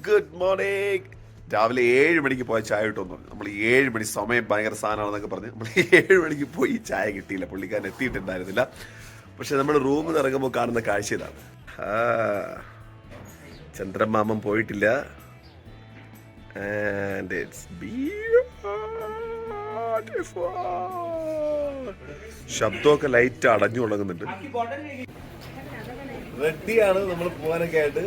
Good morning. രാവിലെ 7 മണിക്ക് പോയ ചായ കിട്ടുമെന്ന് പറഞ്ഞു. നമ്മൾ 7 മണി സമയം ഭയങ്കര സാധനമാണെന്നൊക്കെ പറഞ്ഞ് നമ്മൾ 7 മണിക്ക് പോയി ചായ കിട്ടിയില്ല. പുള്ളിക്കാരൻ എത്തിയിട്ടുണ്ടായിരുന്നില്ല. പക്ഷെ നമ്മൾ റൂമിൽ നിന്ന് ഇറങ്ങുമ്പോൾ കാണുന്ന കാഴ്ച ഇതാണ്. ചന്ദ്രമാമൻ പോയിട്ടില്ല. ആൻഡ് ഇറ്റ്സ് ശബ്ദമൊക്കെ ലൈറ്റ് അടഞ്ഞു തുടങ്ങുന്നുണ്ട്. റെഡിയാണ് നമ്മൾ പോകാനൊക്കെ ആയിട്ട്.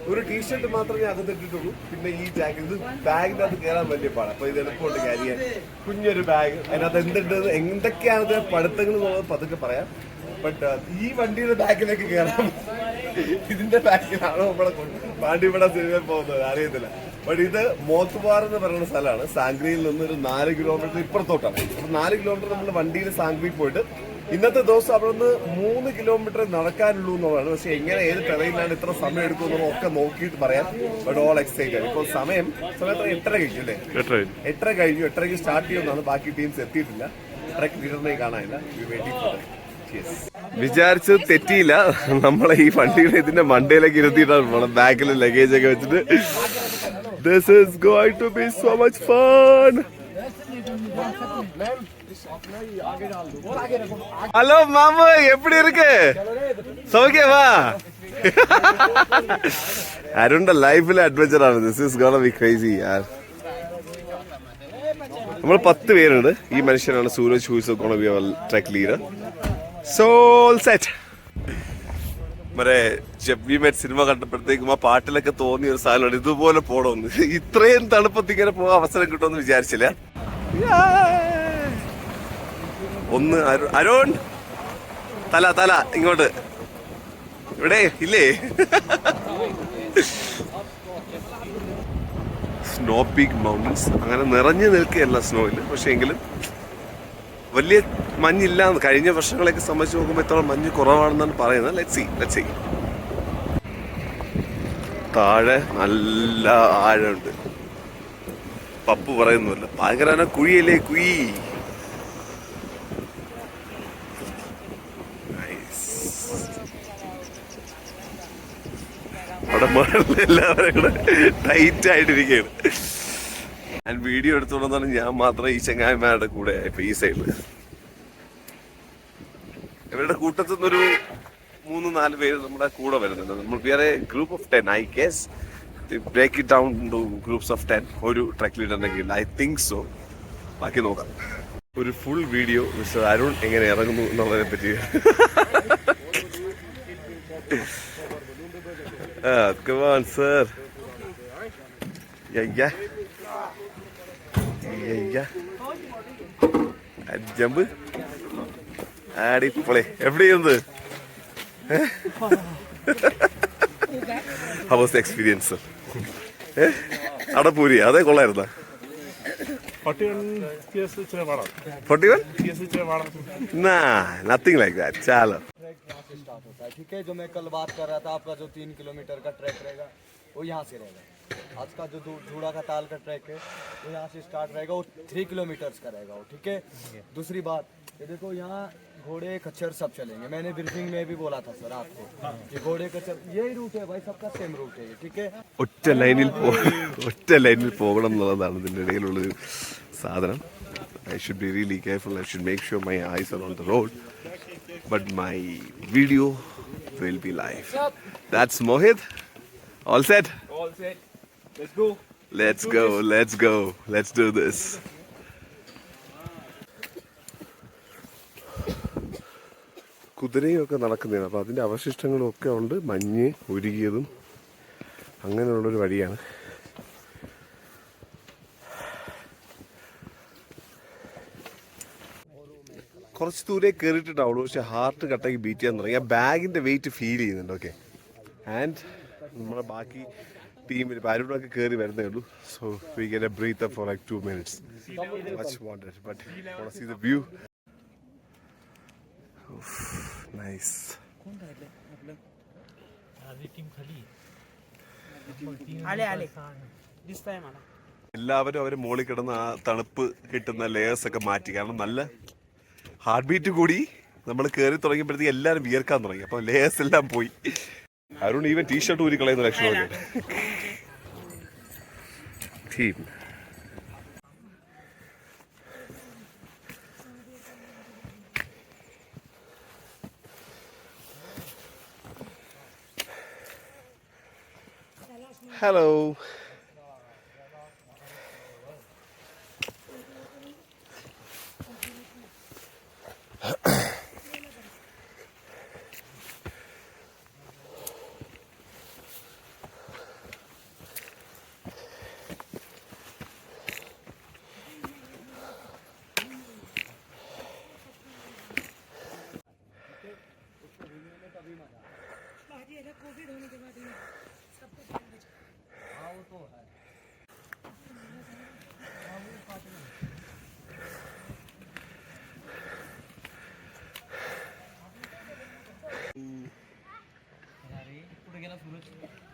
ഒരു ടീഷർട്ട് മാത്രമേ അകത്തിട്ടിട്ടുള്ളൂ. പിന്നെ ഈ ജാക്കറ്റ്, ഇത് ബാഗിൻ്റെ അകത്ത് കയറാൻ വലിയ പാടാണ്. അപ്പൊ ഇത് എളുപ്പമുണ്ട് ക്യാരി ചെയ്യാൻ. കുഞ്ഞൊരു ബാഗ്, അതിനകത്ത് എന്തൊക്കെയാണ് ഇത് പഠിത്തങ്ങൾ എന്നുള്ളത് പതുക്കെ പറയാം. ബട്ട് ഈ വണ്ടിയുടെ ബാഗിലേക്ക് കയറാൻ ഇതിന്റെ ബാഗിലാണോ നമ്മളെ പാണ്ടിപ്പട സിനിമയിൽ പോകുന്നത് അറിയത്തില്ല. ബട്ട് ഇത് മോത്തുപാർ എന്ന് പറയുന്ന സ്ഥലമാണ്. സാംഗ്രിയിൽ നിന്ന് ഒരു 4 കിലോമീറ്റർ ഇപ്പുറത്തോട്ടാണ്. അപ്പൊ 4 കിലോമീറ്റർ നമ്മൾ വണ്ടിയിൽ സാംഗ്രി പോയിട്ട് ഇന്നത്തെ ദിവസം അവിടെ നിന്ന് 3 കിലോമീറ്റർ നടക്കാനുള്ളൂ എന്നുള്ളതാണ്. പക്ഷെ എങ്ങനെ ഏത് ടെറയിലാണ് ഇത്ര സമയം എടുക്കുമെന്നുള്ള ഒക്കെ നോക്കിയിട്ട് പറയാം. But all excited. ഇപ്പോൾ സമയത്ത് 8:30 കഴിഞ്ഞു അല്ലേ? 8:30 കഴിഞ്ഞു. 8:30 സ്റ്റാർട്ട് ചെയ്യുന്നതാണ്. ബാക്കി ടീംസ് എത്തിയിട്ടില്ല. ട്രക്ക് ലീഡറിനെ കാണാനില്ല. വിചാരിച്ചത് തെറ്റിയില്ല. നമ്മളെ ഈ വണ്ടിയുടെ ഇതിന്റെ മണ്ടയിലേക്ക് ഇരുത്തിയിട്ടാണ് പോണം. ബാക്കിൽ ലഗേജ് ഒക്കെ വെച്ചിട്ട്. This is going to be so much fun. Hello மாமா, எப்படி இருக்கு? சௌக்கியமா? അരുണിന്റെ ലൈഫിലെ അഡ്വഞ്ചർ ആണ്. This is gonna be crazy യാർ. നമ്മൾ 10 പേരുണ്ട്. ഈ മനുഷ്യനാണ് Suraj, who is gonna be our truck leader. So all set. മറ്റേ ജബ്ബിമേറ്റ് സിനിമ കണ്ടപ്പോഴത്തേക്കും ആ പാട്ടിലൊക്കെ തോന്നിയ ഒരു സാധനമാണ് ഇതുപോലെ പോണമെന്ന്. ഇത്രയും തണുപ്പത്ത് ഇങ്ങനെ പോകാൻ അവസരം കിട്ടുമെന്ന് വിചാരിച്ചില്ല. ഒന്ന് അരുൺ, തല തല ഇങ്ങോട്ട്. ഇവിടെ ഇല്ലേ? സ്നോ പീക്ക് മൗണ്ടൻസ് അങ്ങനെ നിറഞ്ഞു നിൽക്കുകയല്ല സ്നോയിൽ. പക്ഷെ എങ്കിലും വലിയ മഞ്ഞില്ല. കഴിഞ്ഞ വർഷങ്ങളെയൊക്കെ സംബന്ധിച്ച് നോക്കുമ്പോൾ ഇത്ര മഞ്ഞ് കുറവാണെന്നാണ് പറയുന്നത്. Let's see. താഴെ നല്ല ആഴമുണ്ട്. പപ്പു പറയുന്നില്ല, ഭയങ്കര കുഴിയല്ലേ കുഴി. അവിടെ മുകളിൽ എല്ലാവരും കൂടെ ടൈറ്റ് ആയിട്ടിരിക്കുകയാണ്. ഞാൻ വീഡിയോ എടുത്തോണ്ടെന്നാണ് ഞാൻ മാത്രം ഈ ചങ്ങായിമാരുടെ കൂടെ ഇപ്പൊ ഈ സൈഡിൽ. ഇവരുടെ കൂട്ടത്തിൽ നിന്നൊരു 3-4 പേര് നമ്മുടെ കൂടെ വരുന്നുണ്ട്. നമ്മൾ വേറെ group of 10 I guess. Break it down to groups of 10 ഒരു ട്രക്ക് ലീഡറിന്റെ കീഴിൽ. I think so. ബാക്കി നോക്കാം. ഒരു ഫുൾ വീഡിയോ മിസ്റ്റർ അരുൺ എങ്ങനെ ഇറങ്ങുന്നു എന്നുള്ളതിനെ പറ്റി. Come on, sir. Yeah. Jump അടിപൊളി. എവിടെ ഇരുന്ന്? How was the experience, sir? അവിടെ പൂരി അതേ കൊള്ളായിരുന്ന? 41? Nah, nothing like that. चलो. ठीक है, जो मैं कल बात कर रहा था, आपका जो 3 किलोमीटर का ट्रैक रहेगा वो यहाँ से रहेगा. आज का जो झूड़ा का ताल का ट्रैक है वो यहाँ से स्टार्ट रहेगा. वो 3 किलोमीटर का रहेगा वो. ठीक है. दूसरी बात ये देखो, यहाँ घोड़े खच्चर सब चलेंगे. मैंने ब्रीफिंग में भी बोला था सर आपको कि घोड़े खच्चर यही रूट है भाई, सबका सेम रूट है. ठीक है. ഒറ്റ ലൈനിൽ പോകണം എന്നുള്ളതാണ് ഇതിൻ്റെ ഇടയിലുള്ളൊരു സാധനം. I should be really careful. I should make sure my eyes are on the road. But my video will be live. That's Mohit. All set? All set. Let's go. Let's do this. കുതിരയൊക്കെ നടക്കുന്നതാണ്. അപ്പോൾ അതിൻ്റെ അവശിഷ്ടങ്ങളും ഒക്കെ ഉണ്ട്. മഞ്ഞ് ഉരുകിയതും അങ്ങനെയുള്ളൊരു വഴിയാണ്. കുറച്ച് ദൂരെ കയറിയിട്ടുണ്ടാവുള്ളൂ. പക്ഷെ ഹാർട്ട് കട്ടാക്കി ബീറ്റ് ചെയ്യാൻ തുടങ്ങി. ആ ബാഗിൻ്റെ വെയിറ്റ് ഫീൽ ചെയ്യുന്നുണ്ട്. ഓക്കെ. ആൻഡ് നമ്മുടെ ബാക്കി ടീമിൽ അരുണൊക്കെ കയറി വരുന്നേ ഉള്ളൂ. So we get a breath for like 2 minutes. Much wanted, but want to see the view. Nice. എല്ലാവരും അവർ മുകളിൽ കിടന്ന് ആ തണുപ്പ് കിട്ടുന്ന ലെയേഴ്സ് ഒക്കെ മാറ്റി. കാരണം നല്ല ഹാർട്ട് ബീറ്റ് കൂടി നമ്മൾ കയറി തുടങ്ങിയപ്പോഴത്തേക്ക് എല്ലാവരും വിയർക്കാൻ തുടങ്ങി. അപ്പോൾ ലേയേഴ്സ് എല്ലാം പോയി. അരുൺ ഈവൻ ടീഷർട്ട് ഊരി കളയുന്ന ലക്ഷണമൊക്കെ. Team hello.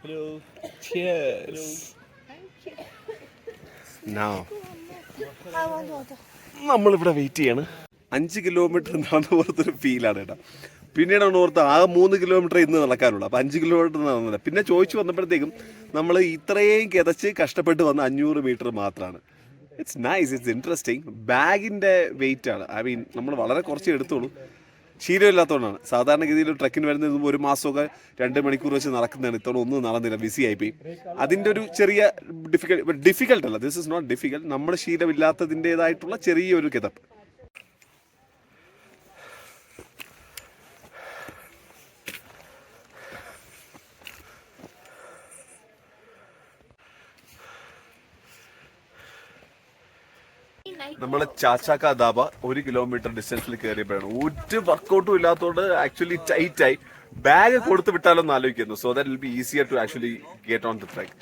Hello. Cheers. Now. നമ്മളിവിടെ വെയിറ്റ് ചെയ്യാണ്. 5 കിലോമീറ്റർ നടന്ന പോലത്തൊരു ഫീലാണ് കേട്ടോ. പിന്നീടാണ് ഓർത്ത് ആ 3 കിലോമീറ്റർ ഇന്ന് നടക്കാനുള്ളൂ. അപ്പോൾ 5 കിലോമീറ്റർ നടന്നില്ല. പിന്നെ ചോദിച്ചു വന്നപ്പോഴത്തേക്കും നമ്മൾ ഇത്രയും കിതച്ച് കഷ്ടപ്പെട്ട് വന്ന 500 മീറ്റർ മാത്രമാണ്. It's nice, it's interesting. ബാഗിൻ്റെ വെയിറ്റ് ആണ്. ഐ മീൻ നമ്മൾ വളരെ കുറച്ച് എടുത്തോളൂ. ശീലമില്ലാത്തതുകൊണ്ടാണ്. സാധാരണഗതിയിൽ ട്രക്കിന് വരുന്നത് 1 മാസമൊക്കെ 2 മണിക്കൂർ വെച്ച് നടക്കുന്നതാണ്. ഇത്തവണ ഒന്നും നടന്നില്ല, ബിസി ആയിപ്പോയി. അതിൻ്റെ ഒരു ചെറിയ ഡിഫിക്കൽട്ട് അല്ല, ദിസ് ഇസ് നോട്ട് ഡിഫിക്കൽട്ട്. നമ്മുടെ ശീലമില്ലാത്തതിൻ്റെതായിട്ടുള്ള ചെറിയൊരു കിതപ്പ്. നമ്മൾ ചാച്ചാക്ക ദാബ 1 കിലോമീറ്റർ ഡിസ്റ്റൻസിൽ കയറിയപ്പോഴാണ് ഒരു വർക്കൗട്ടും ഇല്ലാത്തതുകൊണ്ട് ആക്ച്വലി ടൈറ്റായി. ബാഗ് കൊടുത്ത് വിട്ടാലൊന്ന് ആലോചിക്കുന്നു. So that will be easier to actually get on the track.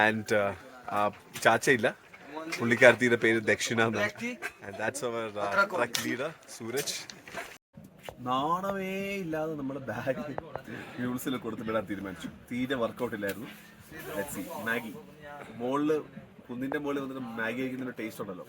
And ചാച്ചയില്ല, പുള്ളിക്കാരത്തിയുടെ പേര് ദക്ഷിണ എന്നാണ്. And that's our truck leader Suraj. നാണമേ ഇല്ലാതെ നമ്മൾ ബാഗ് മ്യൂൾസിൽ കൊടുത്ത് വിടാൻ തീരുമാനിച്ചു. തീരെ വർക്കൗട്ട് ഇല്ലായിരുന്നു. Let's see. മാഗി മുകളിൽ, കുന്നിന്റെ മുകളിൽ വന്നിട്ട് മാഗി കഴിക്കുന്ന ടേസ്റ്റ് ഉണ്ടല്ലോ.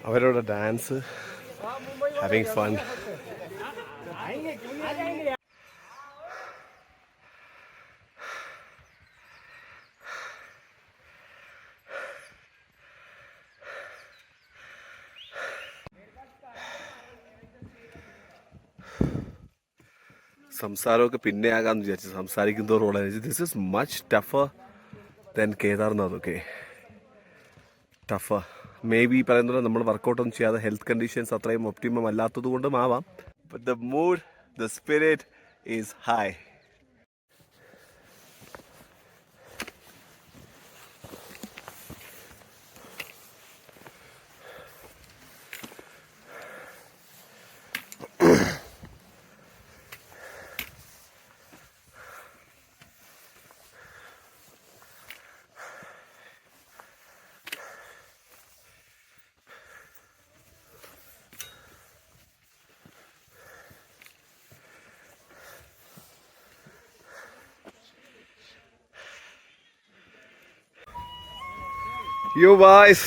അവരോട് ഡാൻസ്, ഹാവിങ് ഫൺ. സംസാരമൊക്കെ പിന്നെ ആകാമെന്ന് വിചാരിച്ചു. സംസാരിക്കുന്നതോറുള്ള this is much tougher than Kedarnath. Okay, tougher. Maybe പറയുന്നത് നമ്മൾ വർക്കൗട്ടൊന്നും ചെയ്യാതെ ഹെൽത്ത് കണ്ടീഷൻസ് അത്രയും ഒപ്റ്റിമം അല്ലാത്തത് കൊണ്ടും ആവാം. But the mood, the spirit is high. You boys.